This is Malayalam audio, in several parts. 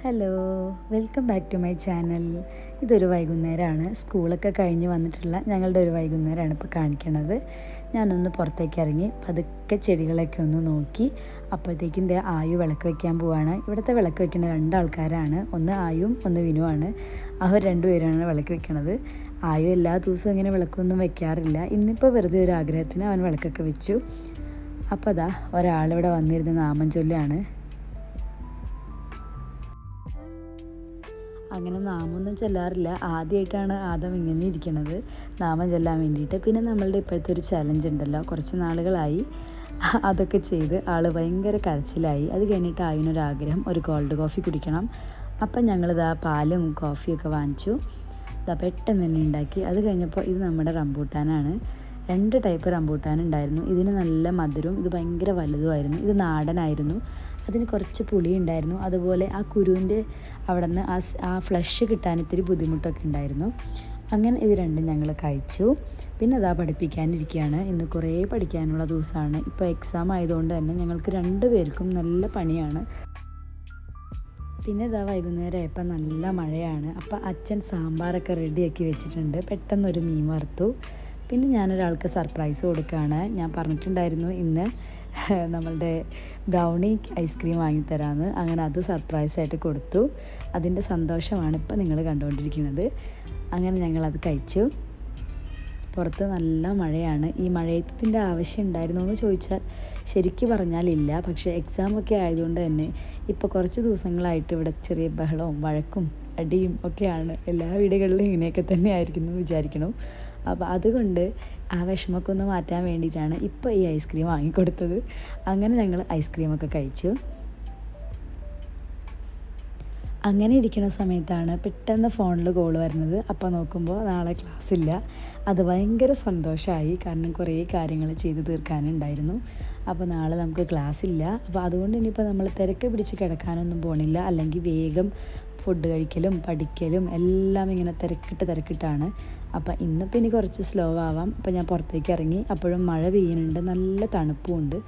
Hello, welcome back to my channel. ഇതൊരു വൈകുന്നേരമാണ്, സ്കൂളൊക്കെ കഴിഞ്ഞ് വന്നിട്ടുള്ള ഞങ്ങളുടെ ഒരു വൈകുന്നേരമാണ് ഇപ്പോൾ കാണിക്കണത്. ഞാനൊന്ന് പുറത്തേക്ക് ഇറങ്ങി പതുക്കെ ചെടികളൊക്കെ ഒന്ന് നോക്കി. അപ്പോഴത്തേക്കും ആയു വിളക്ക് വയ്ക്കാൻ പോവാണ്. ഇവിടുത്തെ വിളക്ക് വയ്ക്കുന്ന രണ്ടാൾക്കാരാണ്, ഒന്ന് ആയും ഒന്ന് വിനുവാണ്. അവർ രണ്ടുപേരാണ് വിളക്ക് വെക്കണത്. ആയു എല്ലാ ദിവസവും ഇങ്ങനെ വിളക്കൊന്നും വെക്കാറില്ല. ഇന്നിപ്പോൾ വെറുതെ ഒരു ആഗ്രഹത്തിന് അവൻ വിളക്കൊക്കെ വെച്ചു. അപ്പോൾ അതാ ഒരാളിവിടെ വന്നിരുന്ന് നാമം ചൊല്ലാണ്. അങ്ങനെ നാമമൊന്നും ചൊല്ലാറില്ല. ആദ്യമായിട്ടാണ് ആദം ഇങ്ങനെ ഇരിക്കണത് നാമം ചൊല്ലാൻ വേണ്ടിയിട്ട്. പിന്നെ നമ്മളുടെ ഇപ്പോഴത്തെ ഒരു ചലഞ്ച് ഉണ്ടല്ലോ, കുറച്ച് നാളുകളായി അതൊക്കെ ചെയ്ത് ആൾ ഭയങ്കര കരച്ചിലായി. അത് കഴിഞ്ഞിട്ട് ആയിനൊരാഗ്രഹം ഒരു കോൾഡ് കോഫി കുടിക്കണം. അപ്പം ഞങ്ങളിതാ പാലും കോഫിയൊക്കെ വാങ്ങിച്ചു. ഇതാ പെട്ടെന്ന് തന്നെ ഉണ്ടാക്കി. അത് കഴിഞ്ഞപ്പോൾ ഇത് നമ്മുടെ റംബൂട്ടാനാണ്. 2 ടൈപ്പ് റംബൂട്ടാൻ ഉണ്ടായിരുന്നു. ഇതിന് നല്ല മധുരവും ഇത് ഭയങ്കര വലുതുമായിരുന്നു. ഇത് നാടനായിരുന്നു, അതിന് കുറച്ച് പുളി ഉണ്ടായിരുന്നു. അതുപോലെ ആ കുരുവിൻ്റെ അവിടെ നിന്ന് ആ ഫ്ലഷ് കിട്ടാൻ ഇത്തിരി ബുദ്ധിമുട്ടൊക്കെ ഉണ്ടായിരുന്നു. അങ്ങനെ ഇത് രണ്ടും ഞങ്ങൾ കഴിച്ചു. പിന്നെ അതാ പഠിപ്പിക്കാനിരിക്കുകയാണ്. ഇന്ന് കുറേ പഠിക്കാനുള്ള ദിവസമാണ്. ഇപ്പോൾ എക്സാം ആയതുകൊണ്ട് തന്നെ ഞങ്ങൾക്ക് 2 പേർക്കും നല്ല പണിയാണ്. പിന്നെ ഇതാ വൈകുന്നേരം ആയപ്പോൾ നല്ല മഴയാണ്. അപ്പോൾ അച്ഛൻ സാമ്പാറൊക്കെ റെഡിയാക്കി വെച്ചിട്ടുണ്ട്. പെട്ടെന്നൊരു മീൻ വറുത്തു. പിന്നെ ഞാനൊരാൾക്ക് സർപ്രൈസ് കൊടുക്കുകയാണ്. ഞാൻ പറഞ്ഞിട്ടുണ്ടായിരുന്നു ഇന്ന് നമ്മളുടെ ബ്രൗണി ഐസ്ക്രീം വാങ്ങിത്തരാമെന്ന്. അങ്ങനെ അത് സർപ്രൈസായിട്ട് കൊടുത്തു. അതിൻ്റെ സന്തോഷമാണ് ഇപ്പോൾ നിങ്ങൾ കണ്ടുകൊണ്ടിരിക്കുന്നത്. അങ്ങനെ ഞങ്ങളത് കഴിച്ചു. പുറത്ത് നല്ല മഴയാണ്. ഈ മഴയത്തിൻ്റെ ആവശ്യം ഉണ്ടായിരുന്നോ എന്ന് ചോദിച്ചാൽ ശരിക്കും പറഞ്ഞാലില്ല. പക്ഷേ എക്സാമൊക്കെ ആയതുകൊണ്ട് തന്നെ ഇപ്പോൾ കുറച്ച് ദിവസങ്ങളായിട്ട് ഇവിടെ ചെറിയ ബഹളവും വഴക്കും അടിയും ഒക്കെയാണ്. എല്ലാ വീടുകളിലും ഇങ്ങനെയൊക്കെ തന്നെ ആയിരിക്കും എന്ന് വിചാരിക്കണം. അപ്പോൾ അതുകൊണ്ട് ആ വിഷമമൊക്കെ ഒന്ന് മാറ്റാൻ വേണ്ടിയിട്ടാണ് ഇപ്പോൾ ഈ ഐസ്ക്രീം വാങ്ങിക്കൊടുത്തത്. അങ്ങനെ ഞങ്ങൾ ഐസ്ക്രീമൊക്കെ കഴിച്ചു. അങ്ങനെ ഇരിക്കുന്ന സമയത്താണ് പെട്ടെന്ന് ഫോണിൽ കോൾ വരുന്നത്. അപ്പോൾ നോക്കുമ്പോൾ നാളെ ക്ലാസ്സില്ല. അത് ഭയങ്കര സന്തോഷമായി, കാരണം കുറേ കാര്യങ്ങൾ ചെയ്ത് തീർക്കാനുണ്ടായിരുന്നു. അപ്പോൾ നാളെ നമുക്ക് ക്ലാസ് ഇല്ല. അപ്പോൾ അതുകൊണ്ട് ഇനിയിപ്പോൾ നമ്മൾ തിരക്ക് പിടിച്ച് കിടക്കാനൊന്നും പോണില്ല. അല്ലെങ്കിൽ വേഗം ഫുഡ് കഴിക്കലും പഠിക്കലും എല്ലാം ഇങ്ങനെ തിരക്കിട്ടാണ്. അപ്പോൾ ഇന്നിപ്പോൾ ഇനി കുറച്ച് സ്ലോ ആവാം. അപ്പോൾ ഞാൻ പുറത്തേക്ക് ഇറങ്ങി. അപ്പോഴും മഴ പെയ്യുന്നുണ്ട്, നല്ല തണുപ്പുമുണ്ട്.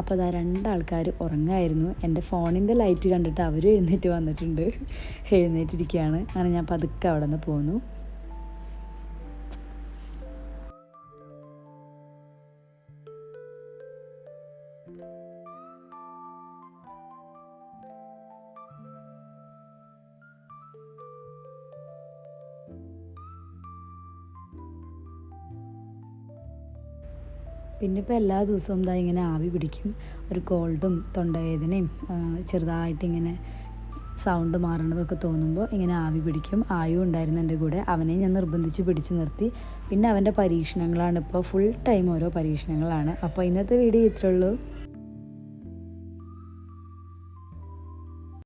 അപ്പോൾ അതാ 2 ആൾക്കാർ ഉറങ്ങായിരുന്നു. എൻ്റെ ഫോണിൻ്റെ ലൈറ്റ് കണ്ടിട്ട് അവരും എഴുന്നേറ്റ് വന്നിട്ടുണ്ട്, എഴുന്നേറ്റിരിക്കുകയാണ്. അങ്ങനെ ഞാൻ പതുക്കെ അവിടെ നിന്ന് പോന്നു. പിന്നെ ഇപ്പോൾ എല്ലാ ദിവസവും ഇതാ ഇങ്ങനെ ആവി പിടിക്കും. ഒരു കോൾഡും തൊണ്ടവേദനയും ചെറുതായിട്ടിങ്ങനെ സൗണ്ട് മാറണതൊക്കെ തോന്നുമ്പോൾ ഇങ്ങനെ ആവി പിടിക്കും. ആയും ഉണ്ടായിരുന്നു എൻ്റെ കൂടെ. അവനെ ഞാൻ നിർബന്ധിച്ച് പിടിച്ച് നിർത്തി. പിന്നെ അവൻ്റെ പരീക്ഷണങ്ങളാണ്, ഇപ്പോൾ ഫുൾ ടൈം ഓരോ പരീക്ഷണങ്ങളാണ്. അപ്പോൾ ഇന്നത്തെ വീഡിയോ ഇത്രയേ ഉള്ളൂ.